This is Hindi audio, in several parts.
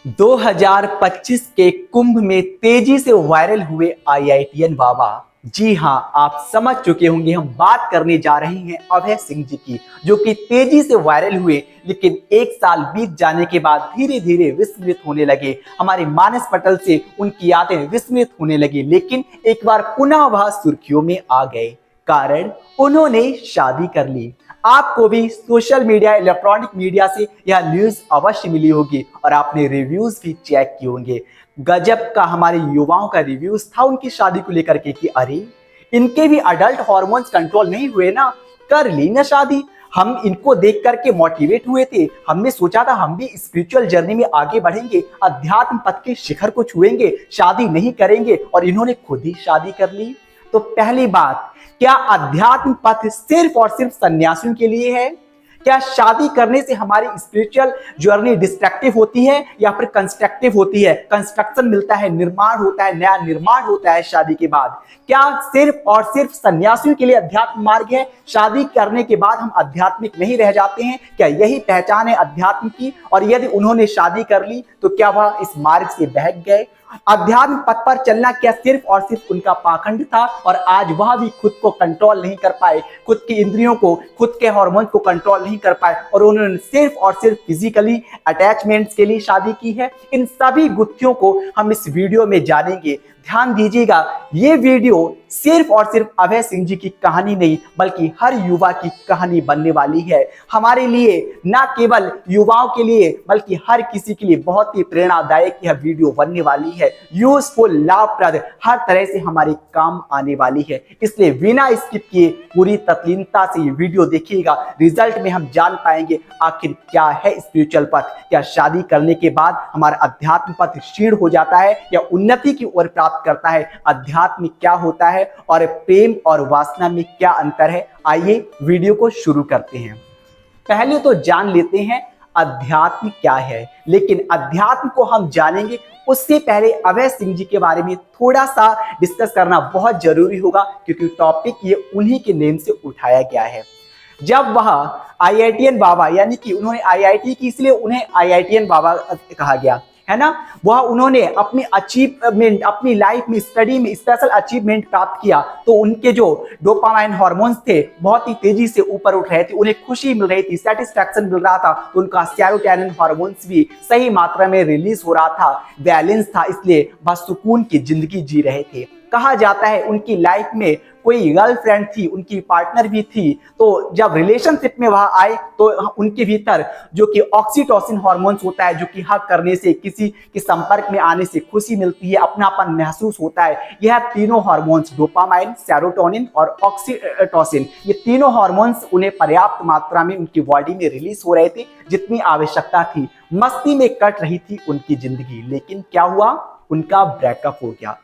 2025 के कुंभ में तेजी से वायरल हुए आईआईटीएन बाबा। जी हां, आप समझ चुके होंगे हम बात करने जा रहे हैं अभय सिंह जी की, जो कि तेजी से वायरल हुए, लेकिन एक साल बीत जाने के बाद धीरे धीरे विस्मृत होने लगे। हमारे मानस पटल से उनकी यादें विस्मृत होने लगी, लेकिन एक बार पुनः वह सुर्खियों में आ गए। कारण उन्होंने शादी कर ली। आपको भी सोशल मीडिया, इलेक्ट्रॉनिक मीडिया से यह न्यूज अवश्य मिली होगी और आपने रिव्यूज भी चेक किए होंगे। गजब का हमारे युवाओं का रिव्यूज था उनकी शादी को लेकर के कि अरे, इनके भी अडल्ट हार्मोन्स कंट्रोल नहीं हुए ना, कर ली ना शादी। हम इनको देख करके मोटिवेट हुए थे, हमने सोचा था हम भी स्पिरिचुअल जर्नी में आगे बढ़ेंगे, अध्यात्म पथ के शिखर को छुएंगे, शादी नहीं करेंगे, और इन्होंने खुद ही शादी कर ली। तो पहली बात, क्या अध्यात्म पथ सिर्फ और सिर्फ सन्यासियों के लिए है? क्या शादी करने से हमारी स्पिरिचुअल जर्नी डिस्ट्रक्टिव होती है या फिर कंस्ट्रक्टिव होती है? कंस्ट्रक्शन मिलता है, निर्माण होता है, नया निर्माण होता है शादी के बाद। क्या सिर्फ और सिर्फ सन्यासियों के लिए अध्यात्म मार्ग है? शादी करने के बाद हम आध्यात्मिक नहीं रह जाते हैं? क्या यही पहचान है अध्यात्म की? और यदि उन्होंने शादी कर ली तो क्या वह इस मार्ग से बहक गए? अध्यात्म पथ पर चलना क्या सिर्फ और सिर्फ उनका पाखंड था और आज वह भी खुद को कंट्रोल नहीं कर पाए, खुद की इंद्रियों को, खुद के हार्मोन को कंट्रोल नहीं कर पाए और उन्होंने सिर्फ और सिर्फ फिजिकली अटैचमेंट्स के लिए शादी की है? इन सभी गुत्थियों को हम इस वीडियो में जानेंगे। ध्यान दीजिएगा, ये वीडियो सिर्फ और सिर्फ अभय सिंह जी की कहानी नहीं बल्कि हर युवा की कहानी बनने वाली है। हमारे लिए, ना केवल युवाओं के लिए बल्कि हर किसी के लिए बहुत ही प्रेरणादायक यह वीडियो बनने वाली है। यूजफुल, लाभप्रद, हर तरह से हमारे काम आने वाली है। इसलिए बिना स्किप किए पूरी तल्लीनता से ये वीडियो देखिएगा। रिजल्ट में हम जान पाएंगे आखिर क्या है स्पिरिचुअल पथ। क्या शादी करने के बाद हमारा अध्यात्म पथ क्षीण हो जाता है या उन्नति की ओर प्राप्त करता है? अध्यात्म क्या होता है और प्रेम और वासना में क्या अंतर है? आइए वीडियो को शुरू करते हैं। पहले तो जान लेते हैं अध्यात्म क्या है, लेकिन अध्यात्म को हम जानेंगे उससे पहले अभय सिंह जी के बारे में थोड़ा सा डिस्कस करना बहुत जरूरी होगा, क्योंकि टॉपिक ये उन्हीं के नेम से उठाया गया है। जब वह आईआईटीएन बाबा, यानी कि उन्होंने आईआईटी की, इसलिए उन्हें आईआईटीएन बाबा कहा गया है ना, वह उन्होंने अपनी अचीवमेंट, अपनी लाइफ में स्टडी में स्पेशल अचीवमेंट प्राप्त किया, तो उनके जो डोपामाइन हार्मोन्स थे बहुत ही तेजी से ऊपर उठ रहे थे, उन्हें खुशी मिल रही थी, सेटिस्फैक्शन मिल रहा था, तो उनका सेरोटोनिन हार्मोन्स भी सही मात्रा में रिलीज हो रहा था, बैलेंस था, इसलिए वह सुकून की जिंदगी जी रहे थे। कहा जाता है उनकी लाइफ में कोई गर्लफ्रेंड थी, उनकी पार्टनर भी थी, तो जब रिलेशनशिप में वह आए तो उनके भीतर जो कि ऑक्सीटोसिन हार्मोन्स होता है, जो कि हक करने से, किसी के संपर्क में आने से खुशी मिलती है, अपनापन महसूस होता है, यह तीनों हार्मोन्स डोपामाइन, सेरोटोनिन और ऑक्सीटोसिन, ये तीनों हार्मोन्स उन्हें पर्याप्त मात्रा में उनकी बॉडी में रिलीज हो रहे थे, जितनी आवश्यकता थी। मस्ती में कट रही थी उनकी जिंदगी, लेकिन क्या हुआ? उनका ब्रेकअप हो गया।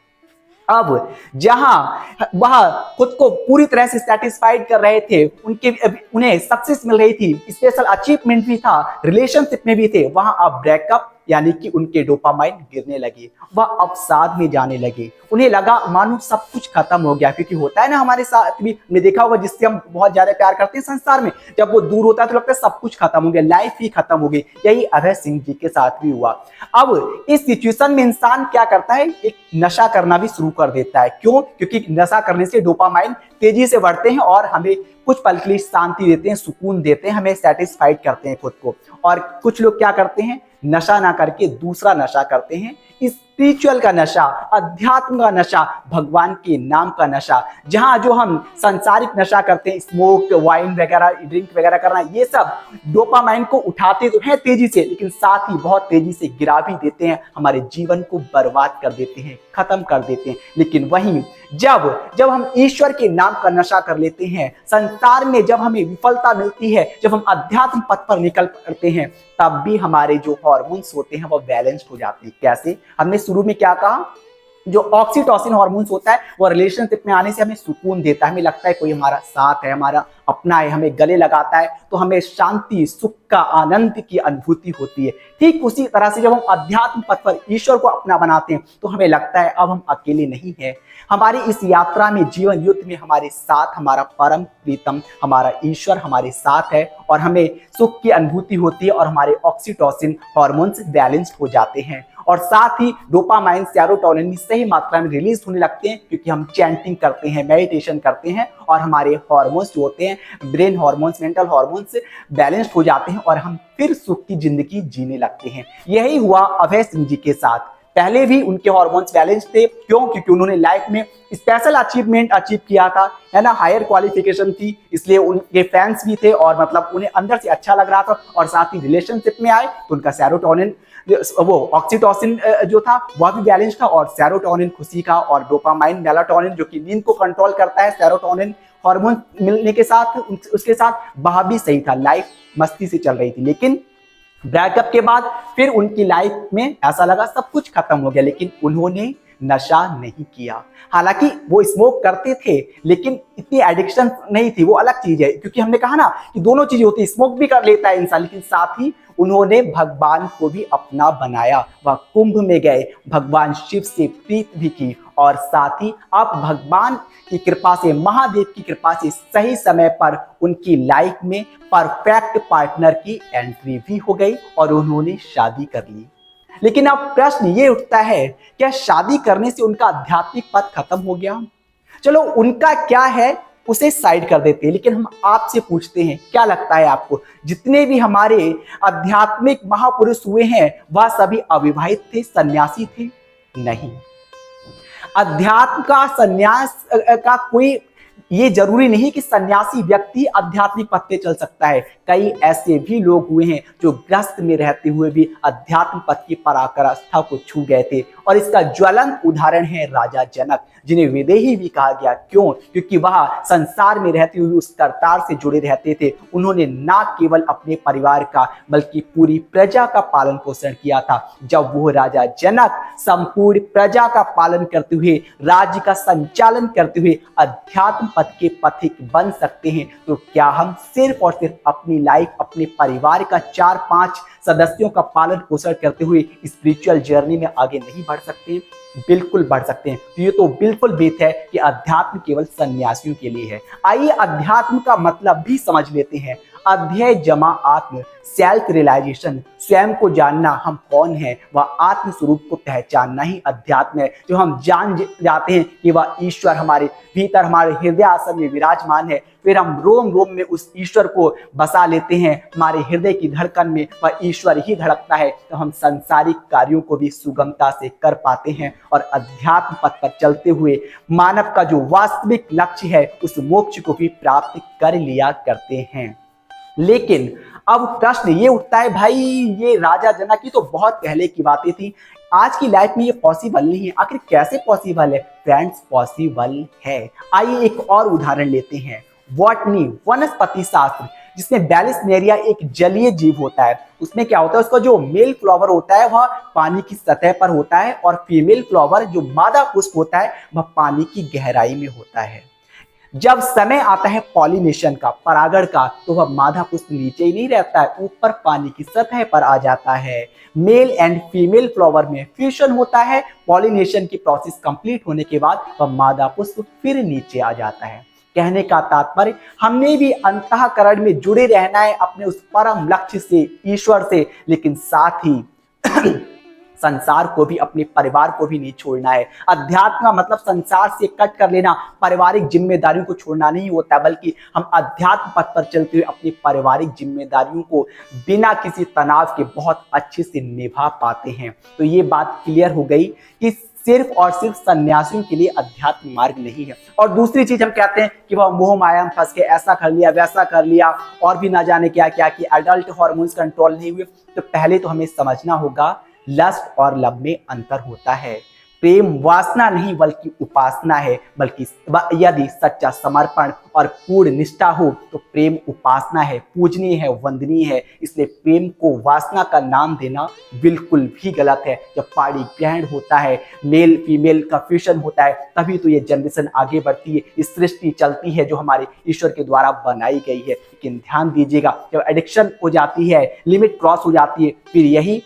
अब जहां वह खुद को पूरी तरह से सेटिस्फाइड कर रहे थे, उन्हें सक्सेस मिल रही थी, स्पेशल अचीवमेंट भी था, रिलेशनशिप में भी थे, वहां अब ब्रेकअप, यानी कि उनके डोपामाइन गिरने लगे, वह अवसाद में जाने लगे। उन्हें लगा मानो सब कुछ खत्म हो गया, क्योंकि होता है ना हमारे साथ भी, हमने देखा होगा, जिससे हम बहुत ज्यादा प्यार करते हैं संसार में, जब वो दूर होता है तो लगता है सब कुछ खत्म हो गया, लाइफ ही खत्म हो गई। यही अभय सिंह जी के साथ भी हुआ। अब इस सिचुएशन में इंसान क्या करता है? एक नशा करना भी शुरू कर देता है। क्यों? क्योंकि नशा करने से डोपामाइन तेजी से बढ़ते हैं और हमें कुछ पल के लिए शांति देते हैं, सुकून देते हैं, हमें सेटिस्फाइड करते हैं खुद को। और कुछ लोग क्या करते हैं? नशा ना करके दूसरा नशा करते हैं, स्पिरिचुअल का नशा, अध्यात्म का नशा, भगवान के नाम का नशा। जहां जो हम सांसारिक नशा करते हैं, स्मोक, वाइन वगैरह, ड्रिंक वगैरह करना, ये सब डोपामाइन को उठाते तो हैं तेजी से, लेकिन साथ ही बहुत तेजी से गिरा भी देते हैं, हमारे जीवन को बर्बाद कर देते हैं, खत्म कर देते हैं। लेकिन वहीं जब हम ईश्वर के नाम का नशा कर लेते हैं, संसार में जब हमें विफलता मिलती है, जब हम अध्यात्म पथ पर निकल पड़ते हैं, तब भी हमारे जो हार्मोन्स होते हैं वो बैलेंस्ड हो जाते हैं। कैसे? हमने शुरू में क्या कहा? जो ऑक्सीटोसिन हार्मोन्स होता है वो रिलेशनशिप में आने से हमें सुकून देता है, हमें लगता है कोई हमारा साथ है, हमारा अपना है, हमें गले लगाता है तो हमें शांति, सुख का, आनंद की अनुभूति होती है। ठीक उसी तरह से जब हम अध्यात्म पथ पर ईश्वर को अपना बनाते हैं तो हमें लगता है अब हम अकेले नहीं हैं, हमारी इस यात्रा में, जीवन युद्ध में हमारे साथ हमारा परम प्रीतम, हमारा ईश्वर हमारे साथ है और हमें सुख की अनुभूति होती है और हमारे ऑक्सीटोसिन हार्मोन्स बैलेंस्ड हो जाते हैं और साथ ही डोपामाइन, सेरोटोनिन सही मात्रा में रिलीज होने लगते हैं क्योंकि हम चैंटिंग करते हैं, मेडिटेशन करते हैं और हमारे हार्मोन्स जो होते हैं, brain hormones, mental hormones balanced हो जाते हैं और हम फिर सुख की जिंदगी जीने लगते हैं। यही हुआ अभय सिंह जी के साथ। पहले भी उनके हार्मोन्स बैलेंस थे, क्यों? क्योंकि उन्होंने लाइफ में स्पेशल अचीवमेंट अचीव किया था, है ना, हायर क्वालिफिकेशन थी, इसलिए उनके फैंस भी थे और मतलब उन्हें अंदर से अच्छा लग रहा था और साथ ही रिलेशनशिप में आए तो उनका सेरोटोनिन, वो ऑक्सीटोसिन जो था वह भी बैलेंस था और सेरोटोनिन खुशी का और डोपामाइन, मेलाटोनिन जो कि नींद को कंट्रोल करता है, सेरोटोनिन हार्मोन मिलने के साथ उसके साथ वह भी सही था, लाइफ मस्ती से चल रही थी। लेकिन ब्रेकअप के बाद फिर उनकी लाइफ में ऐसा लगा सब कुछ खत्म हो गया, लेकिन उन्होंने नशा नहीं किया। हालांकि वो स्मोक करते थे लेकिन इतनी एडिक्शन नहीं थी, वो अलग चीज है, क्योंकि हमने कहा ना कि दोनों चीजें होती है, स्मोक भी कर लेता है इंसान लेकिन साथ ही उन्होंने भगवान को भी अपना बनाया। वह कुंभ में गए, भगवान शिव से प्रीत भी की और साथ ही अब भगवान की कृपा से, महादेव की कृपा से सही समय पर उनकी लाइफ में परफेक्ट पार्टनर की एंट्री भी हो गई और उन्होंने शादी कर ली। लेकिन अब प्रश्न ये उठता है, क्या शादी करने से उनका आध्यात्मिक पथ खत्म हो गया? चलो उनका क्या है उसे साइड कर देते हैं, लेकिन हम आपसे पूछते हैं, क्या लगता है आपको, जितने भी हमारे आध्यात्मिक महापुरुष हुए हैं वह सभी अविवाहित थे, सन्यासी थे? नहीं। अध्यात्म का सन्यास का कोई ये जरूरी नहीं कि सन्यासी व्यक्ति आध्यात्मिक पथ पे चल सकता है। कई ऐसे भी लोग हुए हैं जो गृहस्थ में रहते हुए भी अध्यात्म पथ की पराकाष्ठा को छू गए थे और इसका ज्वलंत उदाहरण है राजा जनक, जिन्हें विदेही भी कहा गया। क्यों? क्योंकि वह संसार में रहते हुए उस करतार से जुड़े रहते थे। उन्होंने न केवल अपने परिवार का बल्कि पूरी प्रजा का पालन पोषण किया था। जब वो राजा जनक संपूर्ण प्रजा का पालन करते हुए, राज्य का संचालन करते हुए अध्यात्म पथ के पथिक बन सकते हैं, तो क्या हम सिर्फ और सिर्फ अपनी लाइफ, अपने परिवार का 4-5 सदस्यों का पालन पोषण करते हुए स्पिरिचुअल जर्नी में आगे नहीं बढ़ सकते? बिल्कुल बढ़ सकते हैं। तो ये तो बिल्कुल बेत है कि अध्यात्म केवल सन्यासियों के लिए है। आइए अध्यात्म का मतलब भी समझ लेते हैं। अध्यय जमा आत्म, सेल्फ रियलाइजेशन, स्वयं को जानना, हम कौन हैं, वह आत्म स्वरूप को पहचानना ही अध्यात्म है। जो हम जान जाते हैं कि वह ईश्वर हमारे भीतर, हमारे हृदय आसन में विराजमान है, फिर हम रोम रोम में उस ईश्वर को बसा लेते हैं, हमारे हृदय की धड़कन में वह ईश्वर ही धड़कता है, तो हम सांसारिक कार्यों को भी सुगमता से कर पाते हैं और अध्यात्म पथ पर चलते हुए मानव का जो वास्तविक लक्ष्य है उस मोक्ष को भी प्राप्त कर लिया करते हैं। लेकिन अब प्रश्न ये उठता है, भाई ये राजा जनक की तो बहुत पहले की बातें थी, आज की लाइफ में ये पॉसिबल नहीं है। आखिर कैसे पॉसिबल है? फ्रेंड्स, पॉसिबल है। आइए एक और उदाहरण लेते हैं। बॉटनी, वनस्पति शास्त्र, जिसमें बैलिस्नेरिया एक जलीय जीव होता है। उसमें क्या होता है, उसका जो मेल फ्लावर होता है वह पानी की सतह पर होता है और फीमेल फ्लावर जो मादा पुष्प होता है वह पानी की गहराई में होता है। जब समय आता है पॉलिनेशन का, परागण का, तो वह मादा पुष्प नीचे ही नहीं रहता है, ऊपर पानी की सतह पर आ जाता है। मेल एंड फीमेल फ्लावर में फ्यूजन होता है। पॉलिनेशन की प्रोसेस कंप्लीट होने के बाद वह मादा पुष्प फिर नीचे आ जाता है। कहने का तात्पर्य, हमने भी अंतःकरण में जुड़े रहना है अपने उस परम लक्ष्य से, ईश्वर से, लेकिन साथ ही संसार को भी, अपने परिवार को भी नहीं छोड़ना है। अध्यात्म का मतलब संसार से कट कर लेना, पारिवारिक जिम्मेदारियों को छोड़ना नहीं होता, बल्कि हम अध्यात्म पथ पर चलते हुए अपनी पारिवारिक जिम्मेदारियों को बिना किसी तनाव के बहुत अच्छे से निभा पाते हैं। तो ये बात क्लियर हो गई कि सिर्फ और सिर्फ सन्यासियों के लिए अध्यात्म मार्ग नहीं है। और दूसरी चीज हम कहते हैं कि वह मोह माया में फंस के ऐसा कर लिया, वैसा कर लिया और भी ना जाने क्या क्या, कि एडल्ट हार्मोन्स कंट्रोल नहीं हुए। तो पहले तो हमें समझना होगा लस्ट और लव में अंतर होता है। प्रेम वासना नहीं बल्कि उपासना है, बल्कि यदि सच्चा समर्पण और पूर्ण निष्ठा हो तो प्रेम उपासना है, पूजनीय है, वंदनीय है। इसलिए प्रेम को वासना का नाम देना बिल्कुल भी गलत है। जब पाणी ग्रहण होता है, मेल फीमेल का फ्यूजन होता है, तभी तो ये जनरेशन आगे बढ़ती है, इस सृष्टि चलती है जो हमारे ईश्वर के द्वारा बनाई गई है। लेकिन ध्यान दीजिएगा, जब एडिक्शन हो जाती है, लिमिट क्रॉस हो जाती है, फिर यही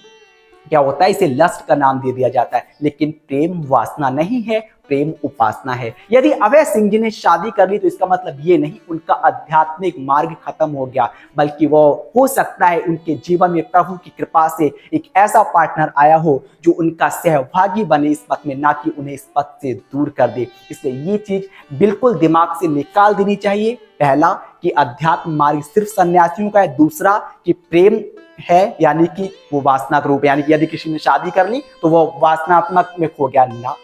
क्या होता है, इसे लस्ट का नाम दे दिया जाता है। लेकिन प्रेम वासना नहीं है, प्रेम उपासना है। यदि अभय सिंह जी ने शादी कर ली तो इसका मतलब ये नहीं उनका आध्यात्मिक मार्ग खत्म हो गया, बल्कि वो हो सकता है उनके जीवन में प्रभु की कृपा से एक ऐसा पार्टनर आया हो जो उनका सहभागी बने इस पथ में, ना कि उन्हें इस पथ से दूर कर दे। इसलिए ये चीज बिल्कुल दिमाग से निकाल देनी चाहिए। पहला कि अध्यात्म मार्ग सिर्फ सन्यासियों का है, दूसरा कि प्रेम है यानी कि वो वासना रूप, यानी कि यदि किसी ने शादी कर ली तो वो वासनात्मक में खो गया ना।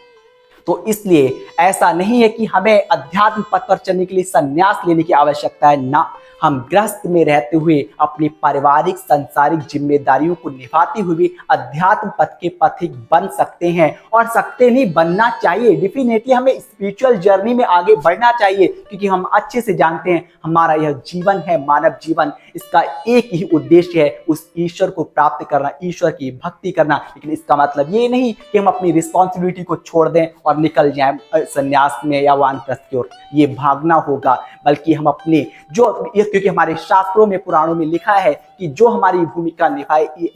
तो इसलिए ऐसा नहीं है कि हमें अध्यात्म पथ पर चलने के लिए संन्यास लेने की आवश्यकता है ना। हम गृहस्थ में रहते हुए अपनी पारिवारिक सांसारिक जिम्मेदारियों को निभाते हुए अध्यात्म पथ के पथिक बन सकते हैं, और सकते नहीं, बनना चाहिए। डेफिनेटली हमें स्पिरिचुअल जर्नी में आगे बढ़ना चाहिए, क्योंकि हम अच्छे से जानते हैं हमारा यह जीवन है, मानव जीवन, इसका एक ही उद्देश्य है, उस ईश्वर को प्राप्त करना, ईश्वर की भक्ति करना। लेकिन इसका मतलब ये नहीं कि हम अपनी रिस्पॉन्सिबिलिटी को छोड़ दें और निकल जाएं संन्यास में या वानप्रस्थ की ओर, ये भागना होगा। बल्कि हम अपने जो, क्योंकि हमारे शास्त्रों में, पुराणों में लिखा है कि जो हमारी भूमिका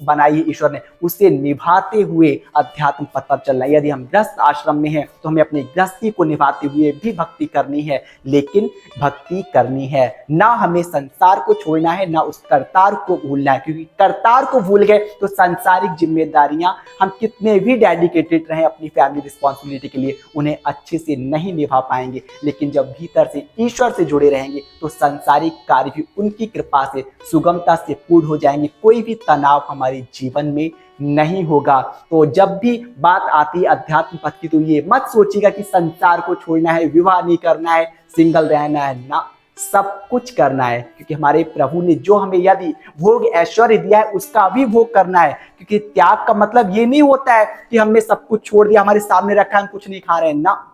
बनाई है ईश्वर ने, उसे निभाते हुए अध्यात्म पथ पर चलना। यदि हम गृहस्थ आश्रम में हैं तो हमें अपनी गृहस्थी को निभाते हुए भी भक्ति करनी है, लेकिन भक्ति करनी है ना, हमें संसार को छोड़ना है, ना उस करतार को भूलना है। क्योंकि करतार को भूल गए तो सांसारिक जिम्मेदारियां हम कितने भी डेडिकेटेड रहे अपनी फैमिली रिस्पॉन्सिबिलिटी के लिए, उन्हें अच्छे से नहीं निभा पाएंगे। लेकिन जब भीतर से ईश्वर से जुड़े रहेंगे तो सांसारिक कार्य भी उनकी कृपा से सुगमता से पूर्ण हो जाएंगे, कोई भी तनाव हमारे जीवन में नहीं होगा। तो जब भी बात आती है अध्यात्म पथ की, तो ये मत सोचिएगा कि संसार को छोड़ना है, विवाह नहीं करना है, सिंगल रहना है ना, सब कुछ करना है। क्योंकि हमारे प्रभु ने जो हमें यदि भोग ऐश्वर्य दिया है उसका भी भोग करना है। क्योंकि त्याग का मतलब ये नहीं होता है कि हमने सब कुछ छोड़ दिया, हमारे सामने रखा, हम कुछ नहीं खा रहे हैं ना।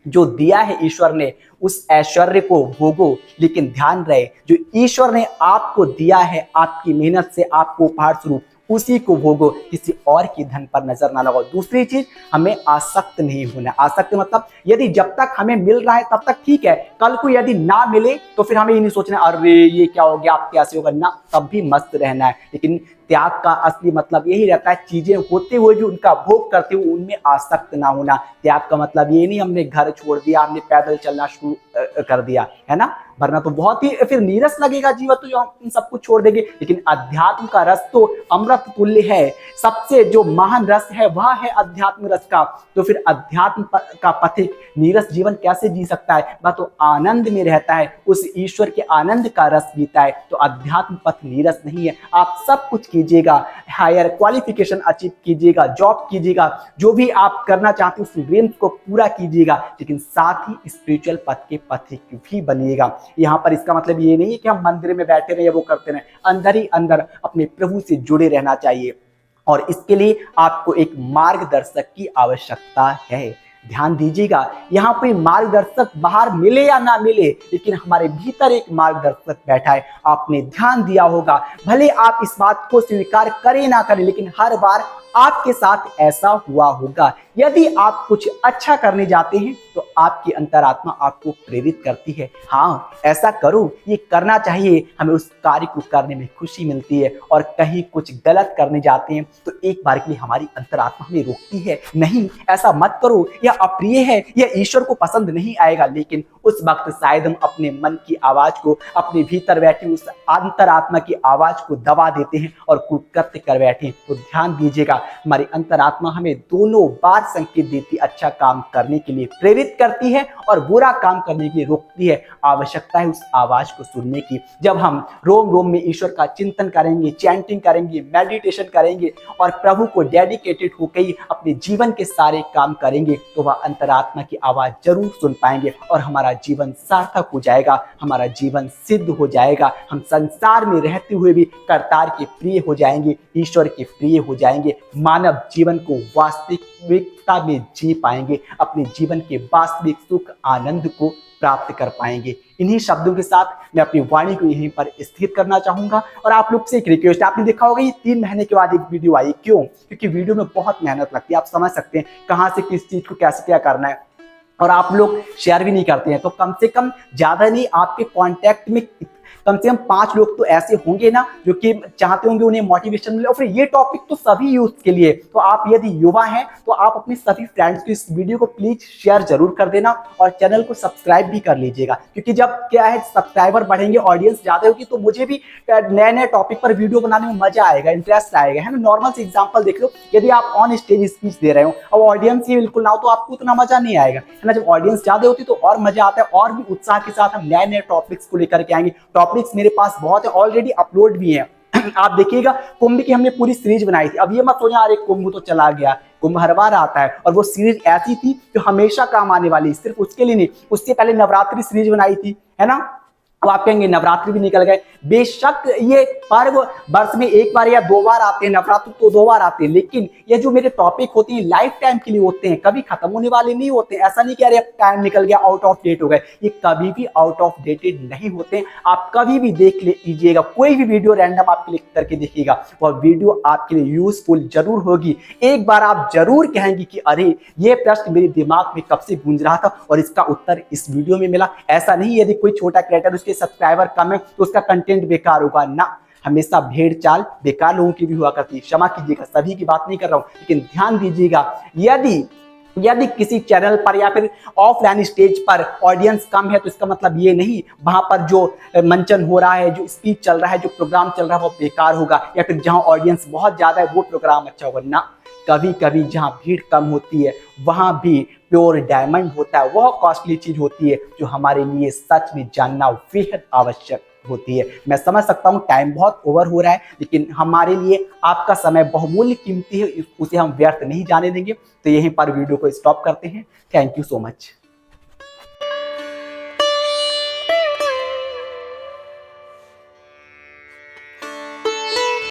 जो दिया है ईश्वर ने उस ऐश्वर्य को भोगो, लेकिन ध्यान रहे जो ईश्वर ने आपको दिया है आपकी मेहनत से, आपको उपहार स्वरूप, उसी को भोगो, किसी और की धन पर नजर ना लगाओ। दूसरी चीज, हमें आसक्त नहीं होना। आसक्त मतलब यदि जब तक हमें मिल रहा है तब तक ठीक है, कल को यदि ना मिले तो फिर हमें ये नहीं सोचना अरे ये क्या हो गया, आप कैसे होगा ना, तब भी मस्त रहना है। लेकिन त्याग का असली मतलब यही रहता है चीजें होते हुए भी उनका भोग करते हुए उनमें आसक्त ना होना। त्याग का मतलब ये नहीं हमने घर छोड़ दिया, हमने पैदल चलना शुरू कर दिया, है ना, वरना तो बहुत ही फिर नीरस लगेगा जीवन, तो हम सब कुछ छोड़ देंगे। लेकिन अध्यात्म का रस तो अमृत तुल्य है, सबसे जो महान रस है वह है अध्यात्म रस का। तो फिर अध्यात्म का पथिक नीरस जीवन कैसे जी सकता है, वह तो आनंद में रहता है, उस ईश्वर के आनंद का रस पीता है। तो अध्यात्म पथ नीरस नहीं है। आप सब कुछ कीजिएगा, हायर क्वालिफिकेशन अचीव कीजिएगा, जॉब कीजिएगा, जो भी आप करना चाहते हैं उस ड्रीम्स को पूरा कीजिएगा, लेकिन साथ ही स्पिरिचुअल पथ के पथिक भी बनिएगा। यहाँ पर इसका मतलब ये नहीं है कि हम मंदिर में बैठे रहे, वो करते रहे, अंदर ही अंदर अपने प्रभु से जुड़े रहना चाहिए। और इसके लिए आपको एक मार्गदर्शक की आवश्यकता है। ध्यान दीजिएगा, यहाँ पे मार्गदर्शक बाहर मिले या ना मिले, लेकिन हमारे भीतर एक मार्गदर्शक बैठा है। आपने ध्यान दिया होगा, भले आप इस बात को स्वीकार करें ना करें, लेकिन हर बार आपके साथ ऐसा हुआ होगा। यदि आप कुछ अच्छा करने जाते हैं तो आपकी अंतरात्मा आपको प्रेरित करती है, हाँ ऐसा करो, ये करना चाहिए, हमें उस कार्य को करने में खुशी मिलती है। और कहीं कुछ गलत करने जाते हैं तो एक बार के लिए हमारी अंतरात्मा हमें रोकती है, नहीं ऐसा मत करो, यह अप्रिय है, यह ईश्वर को पसंद नहीं आएगा। लेकिन उस वक्त शायद हम अपने मन की आवाज को, अपने भीतर बैठी उस अंतरात्मा की आवाज को दबा देते हैं और कुकृत्य कर बैठे। तो ध्यान दीजिएगा, हमारी अंतरात्मा हमें दोनों बार संकेत देती, अच्छा काम करने के लिए प्रेरित करती है और बुरा काम करने के लिए रोकती है। आवश्यकता है उस आवाज को सुनने की। जब हम रोम रोम में ईश्वर का चिंतन करेंगे, चैंटिंग करेंगे, मेडिटेशन करेंगे और प्रभु को डेडिकेटेड होकर ही अपने जीवन के सारे काम करेंगे, तो वह अंतरात्मा की आवाज जरूर सुन पाएंगे और हमारा जीवन सार्थक हो जाएगा, हमारा जीवन सिद्ध हो जाएगा। हम संसार में रहते हुए भी करतार के प्रिय हो जाएंगे, ईश्वर के प्रिय हो जाएंगे, मानव जीवन को वास्तविकता में जी पाएंगे, अपने जीवन के वास्तविक सुख आनंद को प्राप्त कर पाएंगे। इन्हीं शब्दों के साथ मैं अपनी वाणी को यहीं पर स्थिर करना चाहूंगा और आप लोग से एक रिक्वेस्ट, आपने देखा होगा ये 3 महीने के बाद एक वीडियो आई, क्यों? क्योंकि वीडियो में बहुत मेहनत लगती है, आप समझ सकते हैं कहां से किस चीज को कैसे क्या करना है, और आप लोग शेयर भी नहीं करते हैं। तो कम से कम ज्यादा नहीं, आपके कांटेक्ट में कम से कम 5 लोग तो ऐसे होंगे ना जो कि चाहते होंगे उन्हें मोटिवेशन मिले। और फिर ये टॉपिक तो सभी यूथ के लिए, तो आप यदि युवा हैं तो आप अपने सभी फ्रेंड्स को इस वीडियो को प्लीज शेयर जरूर कर देना और चैनल को सब्सक्राइब भी कर लीजिएगा, क्योंकि जब क्या है सब्सक्राइबर बढ़ेंगे, ऑडियंस ज्यादा होगी, तो मुझे भी नए नए टॉपिक पर वीडियो बनाने में मजा आएगा, इंटरेस्ट आएगा, है ना। नॉर्मल से एग्जाम्पल देख लो, यदि आप ऑन स्टेज स्पीच दे रहे हो और ऑडियंस ही बिल्कुल ना हो तो आपको उतना मजा नहीं आएगा, है ना। जब ऑडियंस ज्यादा होती है तो और मजा आता है, और भी उत्साह के साथ हम नए नए टॉपिक्स को लेकर के आएंगे। टॉपिक्स मेरे पास बहुत है, ऑलरेडी अपलोड भी है। आप देखिएगा कुंभ की हमने पूरी सीरीज बनाई थी। अब ये मत सोचना अरे कुंभ तो चला गया, कुंभ हर बार आता है, और वो सीरीज ऐसी थी जो हमेशा काम आने वाली, सिर्फ उसके लिए नहीं। उससे पहले नवरात्रि सीरीज बनाई थी, है ना। अब आप कहेंगे नवरात्रि भी निकल गए, बेशक ये पर्व वर्ष में 1 बार या 2 बार आते हैं, नवरात्रि तो 2 बार आते हैं, लेकिन ये जो मेरे टॉपिक होते हैं लाइफ टाइम के लिए होते हैं, कभी खत्म होने वाले नहीं होते। ऐसा नहीं कि अरे अब टाइम निकल गया, आउट ऑफ डेट हो गए, ये कभी भी आउट ऑफ डेटेड नहीं होते। आप कभी भी देख लीजिएगा, कोई भी वीडियो रैंडम आप क्लिक करके देखिएगा, वह वीडियो आपके लिए यूजफुल जरूर होगी। एक बार आप जरूर कहेंगे कि अरे ये प्रश्न मेरे दिमाग में कब से गूंज रहा था और इसका उत्तर इस वीडियो में मिला। ऐसा नहीं यदि कोई छोटा क्रिएटर उसके सब्सक्राइबर कम है तो उसका कंटेंट बेकार होगा ना। हमेशा भेड़ चाल बेकार लोगों की भी हुआ करती है, क्षमा कीजिएगा, सभी की बात नहीं कर रहा हूं, लेकिन ध्यान दीजिएगा, यदि किसी चैनल पर या फिर ऑफलाइन स्टेज पर ऑडियंस कम है तो इसका मतलब ये नहीं वहां पर जो मंचन हो रहा है, जो स्पीच चल रहा है, जो प्रोग्राम चल रहा है वो बेकार होगा, या फिर जहां ऑडियंस बहुत ज्यादा है वो प्रोग्राम अच्छा होगा ना। कभी कभी जहां भीड़ कम होती है वहां भी प्योर डायमंड होता है, वह कॉस्टली चीज होती है जो हमारे लिए सच में जानना बेहद आवश्यक होती है। मैं समझ सकता हूँ टाइम बहुत ओवर हो रहा है, लेकिन हमारे लिए आपका समय बहुमूल्य कीमती है, उसे हम व्यर्थ नहीं जाने देंगे। तो यहीं पर वीडियो को स्टॉप करते हैं। Thank you so much.